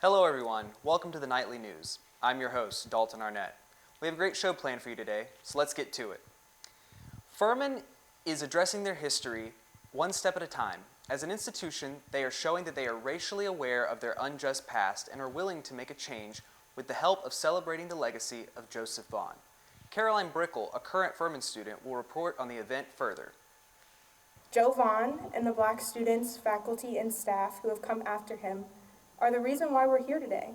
Hello everyone, welcome to the Nightly News. I'm your host, Dalton Arnett. We have a great show planned for you today, so let's get to it. Furman is addressing their history one step at a time. As an institution, they are showing that they are racially aware of their unjust past and are willing to make a change with the help of celebrating the legacy of Joseph Vaughn. Caroline Brickle, a current Furman student, will report on the event further. Joe Vaughn and the Black students, faculty, and staff who have come after him are the reason why we're here today.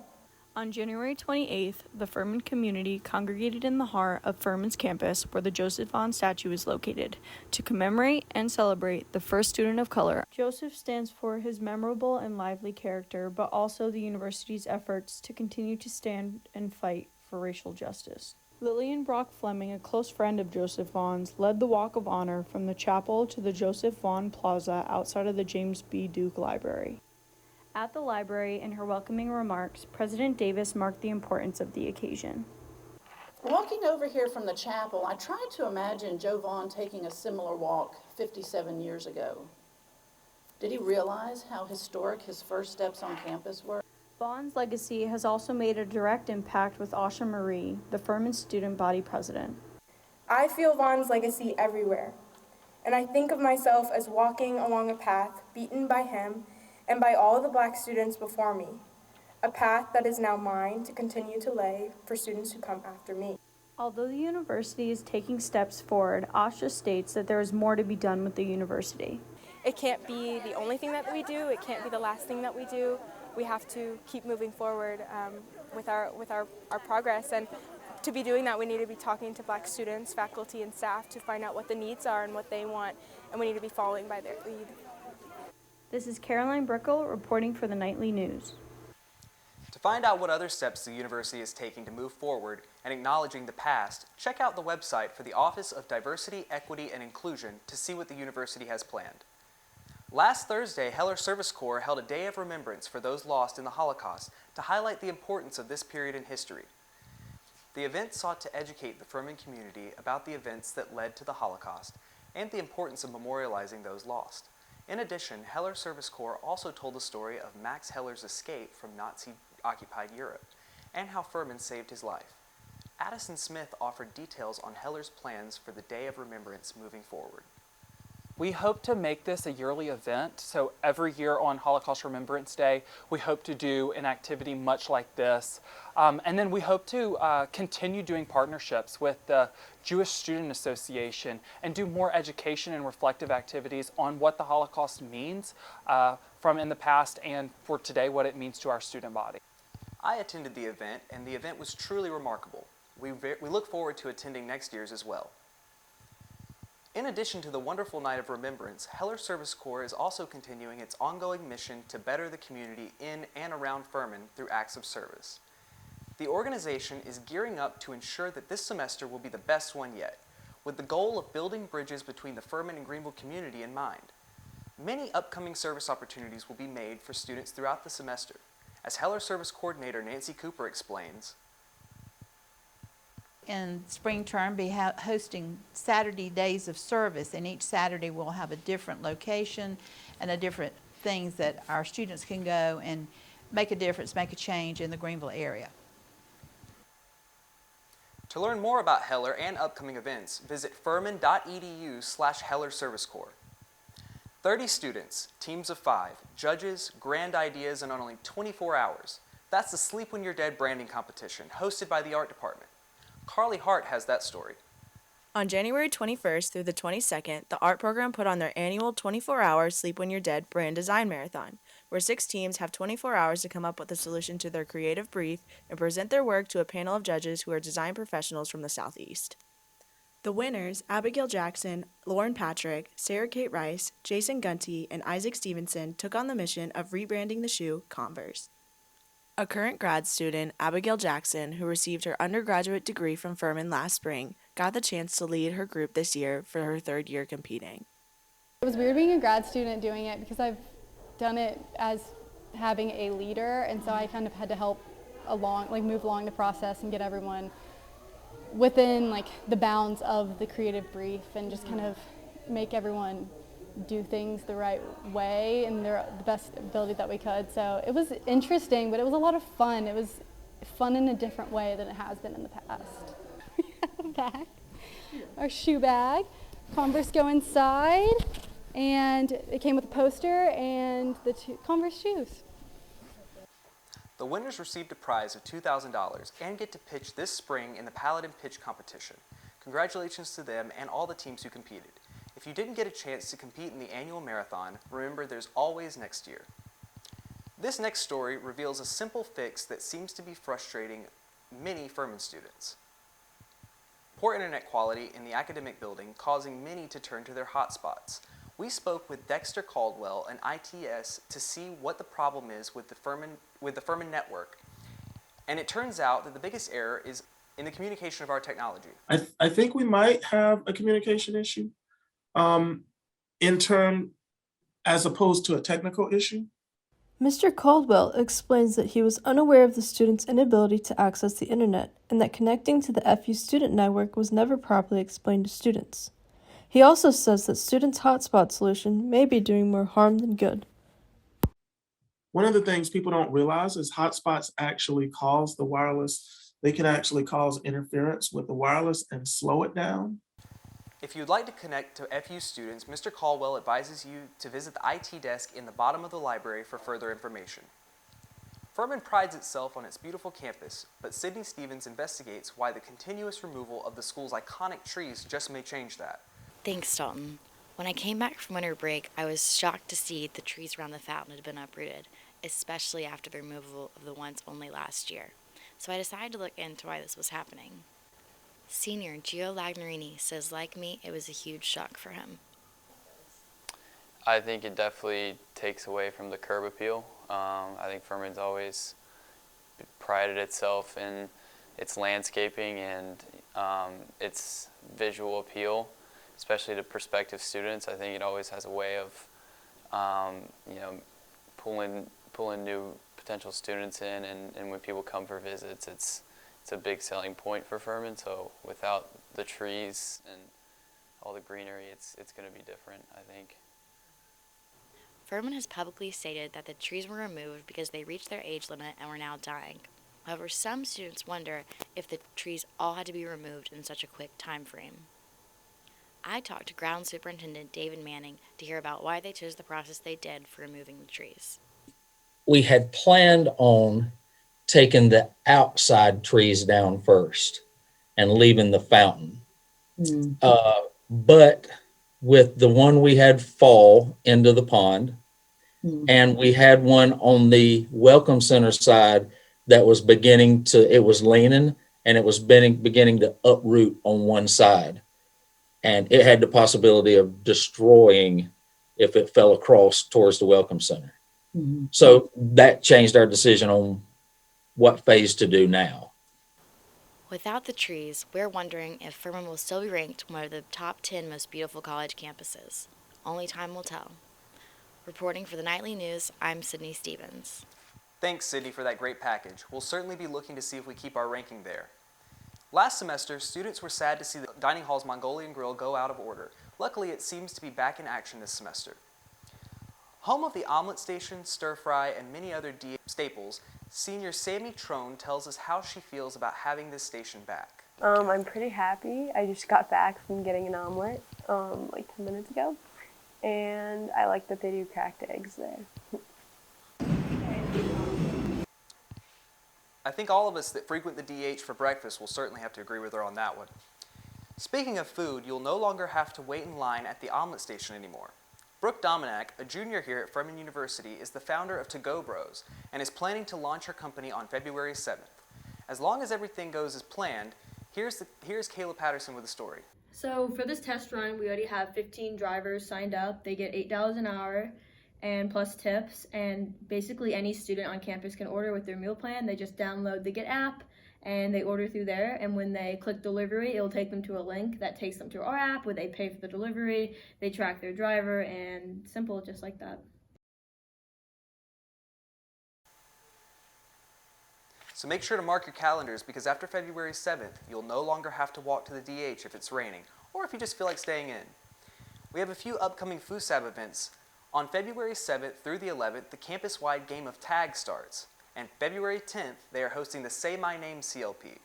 On January 28th, the Furman community congregated in the heart of Furman's campus where the Joseph Vaughn statue is located to commemorate and celebrate the first student of color. Joseph stands for his memorable and lively character, but also the university's efforts to continue to stand and fight for racial justice. Lillian Brock Fleming, a close friend of Joseph Vaughn's, led the Walk of Honor from the chapel to the Joseph Vaughn Plaza outside of the James B. Duke Library. At the library, in her welcoming remarks, President Davis marked the importance of the occasion. Walking over here from the chapel, I tried to imagine Joe Vaughn taking a similar walk 57 years ago. Did he realize how historic his first steps on campus were? Vaughn's legacy has also made a direct impact with Asha Marie, the Furman student body president. I feel Vaughn's legacy everywhere, and I think of myself as walking along a path beaten by him and by all the Black students before me, a path that is now mine to continue to lay for students who come after me. Although the university is taking steps forward, Asha states that there is more to be done with the university. It can't be the only thing that we do. It can't be the last thing that we do. We have to keep moving forward with our progress. And to be doing that, we need to be talking to Black students, faculty, and staff to find out what the needs are and what they want, and we need to be following by their lead. This is Caroline Brickle reporting for the Nightly News. To find out what other steps the university is taking to move forward and acknowledging the past, check out the website for the Office of Diversity, Equity, and Inclusion to see what the university has planned. Last Thursday, Heller Service Corps held a day of remembrance for those lost in the Holocaust to highlight the importance of this period in history. The event sought to educate the Furman community about the events that led to the Holocaust and the importance of memorializing those lost. In addition, Heller Service Corps also told the story of Max Heller's escape from Nazi-occupied Europe and how Furman saved his life. Addison Smith offered details on Heller's plans for the Day of Remembrance moving forward. We hope to make this a yearly event, so every year on Holocaust Remembrance Day, we hope to do an activity much like this. And then we hope to continue doing partnerships with the Jewish Student Association and do more education and reflective activities on what the Holocaust means from in the past and for today, what it means to our student body. I attended the event, and the event was truly remarkable. We look forward to attending next year's as well. In addition to the wonderful night of remembrance, Heller Service Corps is also continuing its ongoing mission to better the community in and around Furman through acts of service. The organization is gearing up to ensure that this semester will be the best one yet, with the goal of building bridges between the Furman and Greenville community in mind. Many upcoming service opportunities will be made for students throughout the semester. As Heller Service Coordinator Nancy Cooper explains, in spring term, be hosting Saturday days of service, and each Saturday we'll have a different location and a different things that our students can go and make a difference, make a change in the Greenville area. To learn more about Heller and upcoming events, visit furman.edu/Heller Service Corps. 30 students, teams of 5, judges, grand ideas in only 24 hours. That's the Sleep When You're Dead branding competition hosted by the art department. Carly Hart has that story. On January 21st through the 22nd, the art program put on their annual 24-hour Sleep When You're Dead brand design marathon, where 6 teams have 24 hours to come up with a solution to their creative brief and present their work to a panel of judges who are design professionals from the Southeast. The winners, Abigail Jackson, Lauren Patrick, Sarah Kate Rice, Jason Gunty, and Isaac Stevenson took on the mission of rebranding the shoe Converse. A current grad student, Abigail Jackson, who received her undergraduate degree from Furman last spring, got the chance to lead her group this year for her 3rd year competing. It was weird being a grad student doing it because I've done it as having a leader, and so I kind of had to help move along the process and get everyone within the bounds of the creative brief and just kind of make everyone do things the right way and the best ability that we could. So it was interesting, but it was a lot of fun. It was fun in a different way than it has been in the past. We have a bag, our shoe bag. Converse go inside, and it came with a poster and the two Converse shoes. The winners received a prize of $2,000 and get to pitch this spring in the Paladin Pitch Competition. Congratulations to them and all the teams who competed. If you didn't get a chance to compete in the annual marathon, remember there's always next year. This next story reveals a simple fix that seems to be frustrating many Furman students. Poor internet quality in the academic building causing many to turn to their hotspots. We spoke with Dexter Caldwell, an ITS, to see what the problem is with the Furman network. And it turns out that the biggest error is in the communication of our technology. I think we might have a communication issue as opposed to a technical issue. Mr. Caldwell explains that he was unaware of the students' inability to access the internet and that connecting to the FU student network was never properly explained to students. He also says that students' hotspot solution may be doing more harm than good. One of the things people don't realize is hotspots actually cause the wireless. They can actually cause interference with the wireless and slow it down. If you'd like to connect to FU students, Mr. Caldwell advises you to visit the IT desk in the bottom of the library for further information. Furman prides itself on its beautiful campus, but Sydney Stevens investigates why the continuous removal of the school's iconic trees just may change that. Thanks, Dalton. When I came back from winter break, I was shocked to see the trees around the fountain had been uprooted, especially after the removal of the ones only last year. So I decided to look into why this was happening. Senior Gio Lagnarini says, like me, it was a huge shock for him. I think it definitely takes away from the curb appeal. I think Furman's always prided itself in its landscaping and its visual appeal, especially to prospective students. I think it always has a way of, pulling new potential students in, and when people come for visits, it's a big selling point for Furman. So without the trees and all the greenery, it's going to be different, I think. Furman has publicly stated that the trees were removed because they reached their age limit and were now dying. However, some students wonder if the trees all had to be removed in such a quick time frame. I talked to Ground Superintendent David Manning to hear about why they chose the process they did for removing the trees. We had planned on taking the outside trees down first and leaving the fountain. But with the one we had fall into the pond, and we had one on the Welcome Center side that was it was leaning, and it was beginning to uproot on one side. And it had the possibility of destroying if it fell across towards the Welcome Center. So that changed our decision on what phase to do now. Without the trees, we're wondering if Furman will still be ranked one of the top 10 most beautiful college campuses. Only time will tell. Reporting for the Nightly News, I'm Sydney Stevens. Thanks, Sydney, for that great package. We'll certainly be looking to see if we keep our ranking there. Last semester, students were sad to see the dining hall's Mongolian grill go out of order. Luckily, it seems to be back in action this semester. Home of the omelet station, stir fry, and many other staples, senior Sammy Trone tells us how she feels about having this station back. I'm pretty happy. I just got back from getting an omelet like 10 minutes ago, and I like that they do cracked eggs there. I think all of us that frequent the DH for breakfast will certainly have to agree with her on that one. Speaking of food, you'll no longer have to wait in line at the omelet station anymore. Brooke Dominack, a junior here at Furman University, is the founder of To Go Bros and is planning to launch her company on February 7th. As long as everything goes as planned, here's Kayla Patterson with a story. So for this test run, we already have 15 drivers signed up. They get $8 an hour and plus tips, and basically any student on campus can order with their meal plan. They just download the Get app and they order through there, and when they click delivery, it'll take them to a link that takes them to our app where they pay for the delivery, they track their driver, and simple, just like that. So make sure to mark your calendars, because after February 7th, you'll no longer have to walk to the DH if it's raining, or if you just feel like staying in. We have a few upcoming FUSAB events. On February 7th through the 11th, the campus-wide game of tag starts, and February 10th, they are hosting the Say My Name CLP.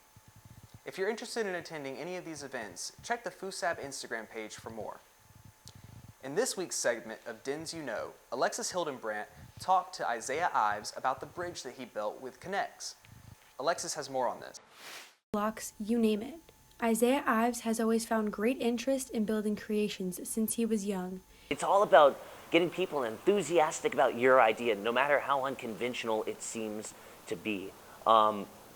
If you're interested in attending any of these events, check the FUSAB Instagram page for more. In this week's segment of DINS You Know, Alexis Hildebrandt talked to Isaiah Ives about the bridge that he built with Connects. Alexis has more on this. Blocks, you name it. Isaiah Ives has always found great interest in building creations since he was young. It's all about getting people enthusiastic about your idea, no matter how unconventional it seems to be.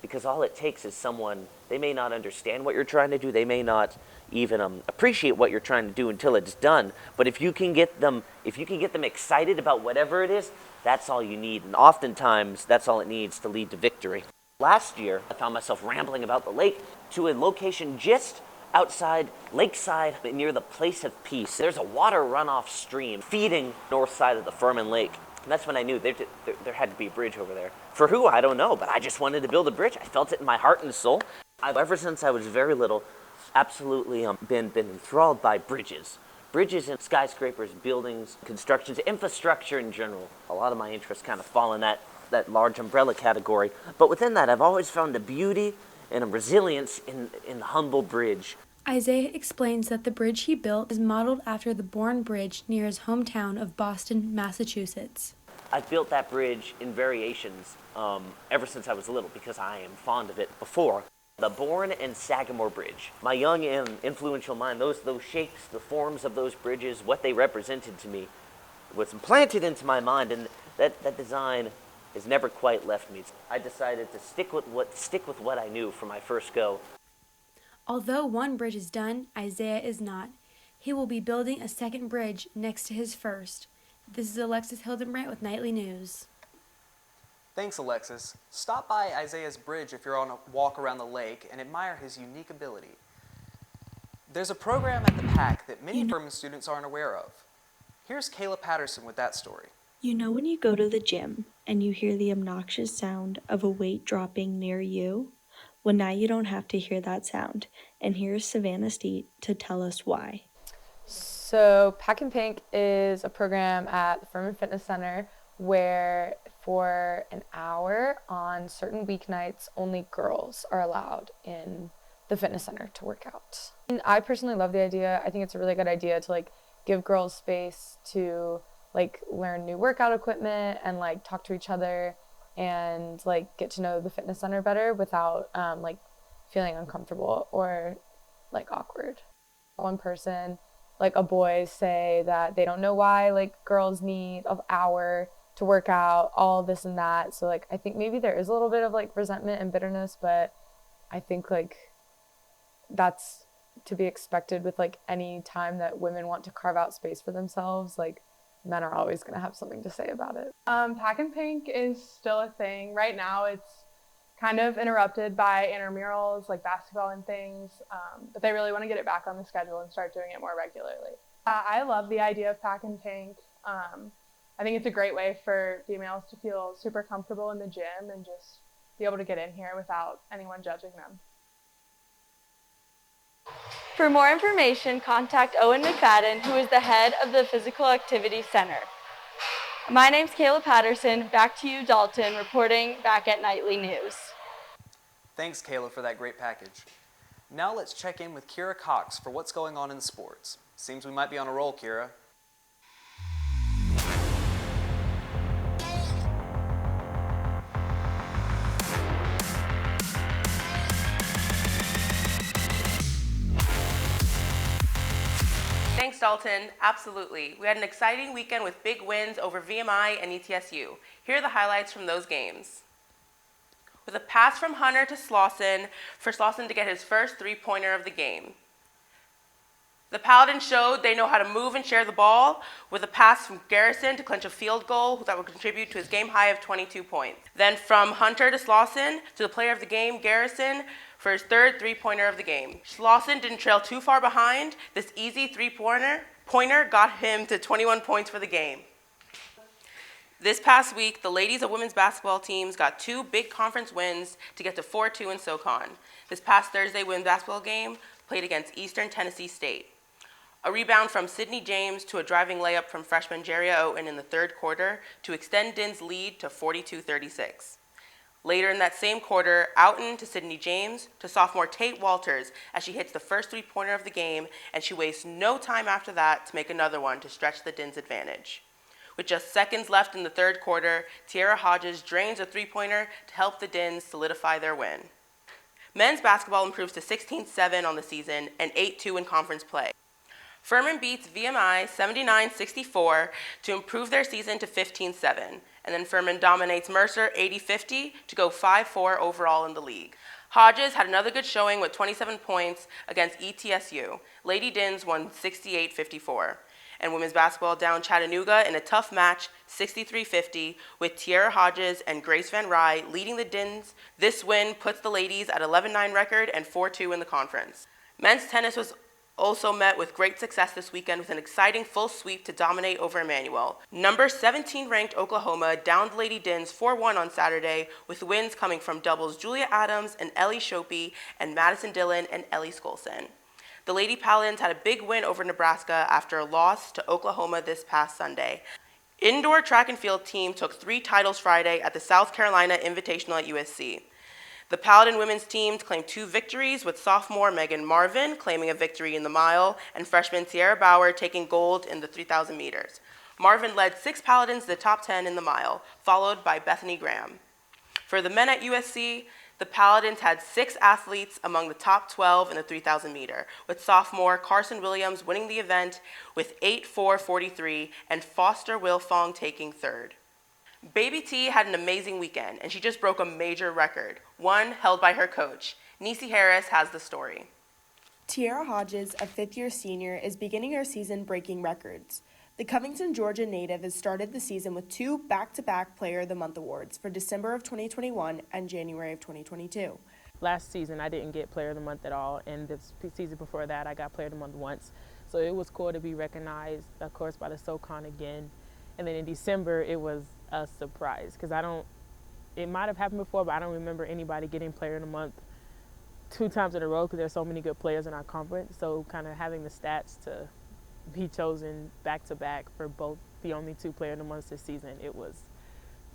Because all it takes is someone, they may not understand what you're trying to do, they may not even appreciate what you're trying to do until it's done. But if you can get them excited about whatever it is, that's all you need. And oftentimes, that's all it needs to lead to victory. Last year, I found myself rambling about the lake to a location just outside Lakeside near the Place of Peace. There's a water runoff stream feeding north side of the Furman Lake. And that's when I knew there had to be a bridge over there. For who, I don't know, but I just wanted to build a bridge. I felt it in my heart and soul. Ever since I was very little, absolutely been enthralled by bridges. Bridges and skyscrapers, buildings, constructions, infrastructure in general. A lot of my interests kind of fall in that large umbrella category. But within that, I've always found a beauty and a resilience in the humble bridge. Isaiah explains that the bridge he built is modeled after the Bourne Bridge near his hometown of Boston, Massachusetts. I've built that bridge in variations ever since I was little because I am fond of it before. The Bourne and Sagamore Bridge. My young and influential mind, those shapes, the forms of those bridges, what they represented to me was implanted into my mind, and that design has never quite left me. I decided to stick with what I knew from my first go. Although one bridge is done, Isaiah is not. He will be building a second bridge next to his first. This is Alexis Hildebrandt with Nightly News. Thanks, Alexis. Stop by Isaiah's bridge if you're on a walk around the lake and admire his unique ability. There's a program at the PAC that many Furman students aren't aware of. Here's Kayla Patterson with that story. You know when you go to the gym and you hear the obnoxious sound of a weight dropping near you? Well, now you don't have to hear that sound. And here's Savannah Steet to tell us why. So Pack and Pink is a program at the Furman Fitness Center where for an hour on certain weeknights, only girls are allowed in the fitness center to work out. And I personally love the idea. I think it's a really good idea to give girls space to learn new workout equipment and talk to each other and get to know the fitness center better without feeling uncomfortable or awkward. One person, a boy, say that they don't know why girls need an hour to work out, all this and that. So I think maybe there is a little bit of resentment and bitterness, but I think that's to be expected with any time that women want to carve out space for themselves. Men are always going to have something to say about it. Pack and Pink is still a thing. Right now it's kind of interrupted by intramurals like basketball and things, but they really want to get it back on the schedule and start doing it more regularly. I love the idea of Pack and Pink. I think it's a great way for females to feel super comfortable in the gym and just be able to get in here without anyone judging them. For more information, contact Owen McFadden, who is the head of the Physical Activity Center. My name's Kayla Patterson. Back to you, Dalton, reporting back at Nightly News. Thanks, Kayla, for that great package. Now let's check in with Kira Cox for what's going on in sports. Seems we might be on a roll, Kira. Thanks, Dalton. Absolutely. We had an exciting weekend with big wins over VMI and ETSU. Here are the highlights from those games. With a pass from Hunter to Slauson, for Slauson to get his first three-pointer of the game. The Paladins showed they know how to move and share the ball with a pass from Garrison to clinch a field goal that would contribute to his game high of 22 points. Then from Hunter to Slauson to the player of the game, Garrison, for his third three-pointer of the game. Slauson didn't trail too far behind. This easy three-pointer got him to 21 points for the game. This past week, the ladies and women's basketball teams got two big conference wins to get to 4-2 in SoCon. This past Thursday women's basketball game played against Eastern Tennessee State. A rebound from Sydney James to a driving layup from freshman Jeria Oten in the third quarter to extend Din's lead to 42-36. Later in that same quarter, Outen to Sydney James to sophomore Tate Walters as she hits the first three-pointer of the game, and she wastes no time after that to make another one to stretch the Din's advantage. With just seconds left in the third quarter, Tiara Hodges drains a three-pointer to help the Dins solidify their win. Men's basketball improves to 16-7 on the season and 8-2 in conference play. Furman beats VMI 79-64 to improve their season to 15-7. And then Furman dominates Mercer 80-50 to go 5-4 overall in the league. Hodges had another good showing with 27 points against ETSU. Lady Dins won 68-54. And women's basketball down Chattanooga in a tough match, 63-50, with Tiara Hodges and Grace Van Rye leading the Dins. This win puts the ladies at 11-9 record and 4-2 in the conference. Men's tennis was also met with great success this weekend with an exciting full sweep to dominate over Emmanuel. Number 17 ranked Oklahoma downed Lady Dins 4-1 on Saturday, with wins coming from doubles Julia Adams and Ellie Shopey and Madison Dillon and Ellie Skolson. The Lady Paladins had a big win over Nebraska after a loss to Oklahoma this past Sunday. Indoor track and field team took 3 titles Friday at the South Carolina Invitational at USC. The Paladin women's team claimed 2 victories, with sophomore Megan Marvin claiming a victory in the mile and freshman Sierra Bauer taking gold in the 3,000 meters. Marvin led 6 Paladins to the top 10 in the mile, followed by Bethany Graham. For the men at USC, the Paladins had 6 athletes among the top 12 in the 3,000 meter, with sophomore Carson Williams winning the event with 8.443 and Foster Wilfong taking third. Baby T had an amazing weekend, and she just broke a major record, one held by her coach. Niecy Harris has the story. Tiara Hodges, a fifth-year senior, is beginning her season breaking records. The Covington, Georgia native has started the season with 2 back-to-back Player of the Month awards for December of 2021 and January of 2022. Last season, I didn't get Player of the Month at all, and the season before that, I got Player of the Month once. So it was cool to be recognized, of course, by the SoCon again. And then in December, it was a surprise because it might have happened before, but I don't remember anybody getting Player of the Month 2 times in a row because there's so many good players in our conference. So kind of having the stats to be chosen back to back for both the only 2 Player of the Months this season, it was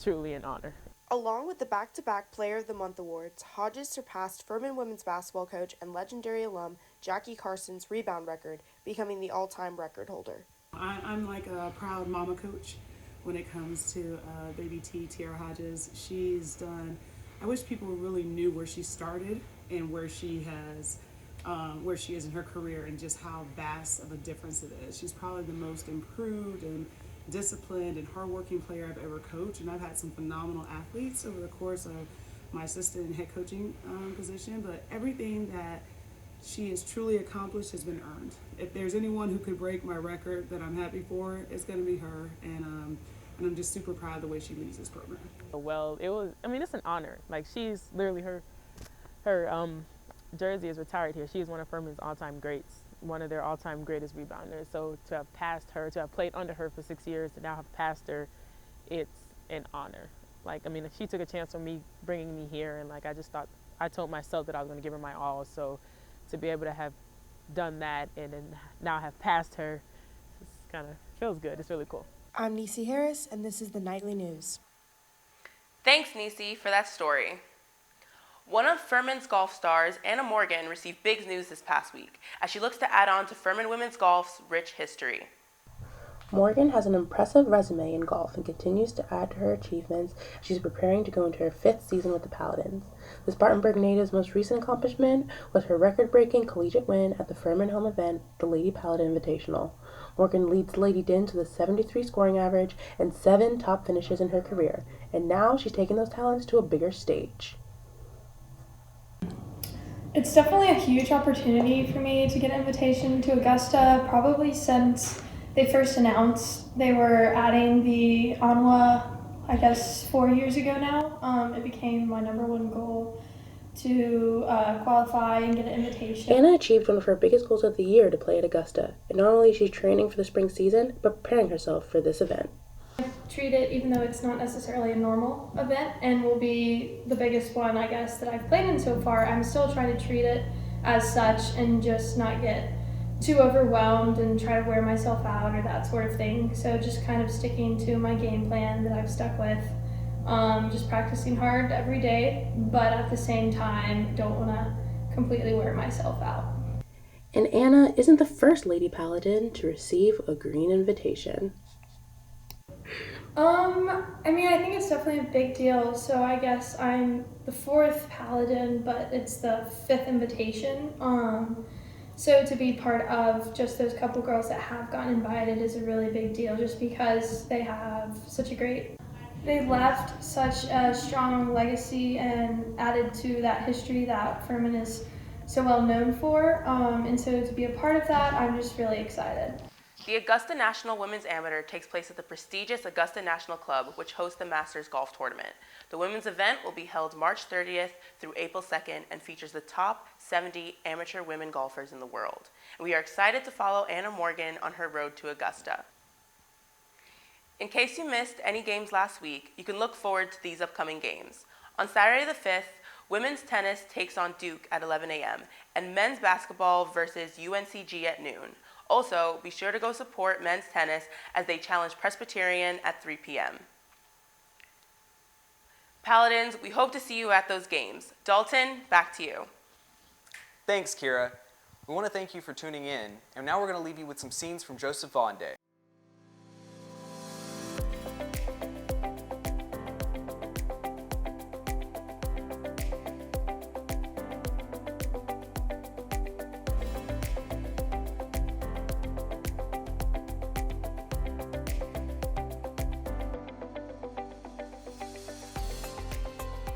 truly an honor. Along with the back-to-back Player of the Month awards, Hodges surpassed Furman women's basketball coach and legendary alum Jackie Carson's rebound record, becoming the all-time record holder. I'm like a proud mama coach when it comes to baby T, Tiara Hodges. She's done, I wish people really knew where she started and where she is in her career and just how vast of a difference it is. She's probably the most improved and disciplined and hardworking player I've ever coached, and I've had some phenomenal athletes over the course of my assistant and head coaching position, but everything that she has truly accomplished has been earned. If there's anyone who could break my record that I'm happy for, it's going to be her, and I'm just super proud of the way she leads this program. Well, it's an honor. Like, she's literally, her jersey is retired here. She's one of Furman's all-time greats, one of their all-time greatest rebounders. So to have passed her, to have played under her for 6 years, to now have passed her, it's an honor. She took a chance on me bringing me here, and I told myself that I was going to give her my all. So to be able to have done that and then now have passed her, it kind of feels good. It's really cool. I'm Niecy Harris, and this is the Nightly News. Thanks, Niecy, for that story. One of Furman's golf stars, Anna Morgan, received big news this past week as she looks to add on to Furman women's golf's rich history. Morgan has an impressive resume in golf and continues to add to her achievements as she's preparing to go into her 5th season with the Paladins. The Spartanburg native's most recent accomplishment was her record-breaking collegiate win at the Furman home event, the Lady Paladin Invitational. Morgan leads Lady Dins with a 73 scoring average and 7 top finishes in her career, and now she's taking those talents to a bigger stage. It's definitely a huge opportunity for me to get an invitation to Augusta, probably since they first announced they were adding the ANWA, 4 years ago now. It became my #1 goal to qualify and get an invitation. Anna achieved one of her biggest goals of the year to play at Augusta, and not only is she training for the spring season, but preparing herself for this event. I treat it, even though it's not necessarily a normal event and will be the biggest one, that I've played in so far, I'm still trying to treat it as such and just not get too overwhelmed and try to wear myself out or that sort of thing. So just kind of sticking to my game plan that I've stuck with. Just practicing hard every day, but at the same time, don't want to completely wear myself out. And Anna isn't the first Lady Paladin to receive a green invitation. I mean, I think it's definitely a big deal. So I guess I'm the 4th Paladin, but it's the 5th invitation. So to be part of just those couple girls that have gotten invited is a really big deal, just because they have such a great. They left such a strong legacy and added to that history that Furman is so well known for. And so to be a part of that, I'm just really excited. The Augusta National Women's Amateur takes place at the prestigious Augusta National Club, which hosts the Masters Golf Tournament. The women's event will be held March 30th through April 2nd and features the top 70 amateur women golfers in the world. And we are excited to follow Anna Morgan on her road to Augusta. In case you missed any games last week, you can look forward to these upcoming games. On Saturday the 5th, women's tennis takes on Duke at 11 a.m. and men's basketball versus UNCG at noon. Also, be sure to go support men's tennis as they challenge Presbyterian at 3 p.m. Paladins, we hope to see you at those games. Dalton, back to you. Thanks, Kira. We want to thank you for tuning in, and now we're going to leave you with some scenes from Joseph Vaughan Day.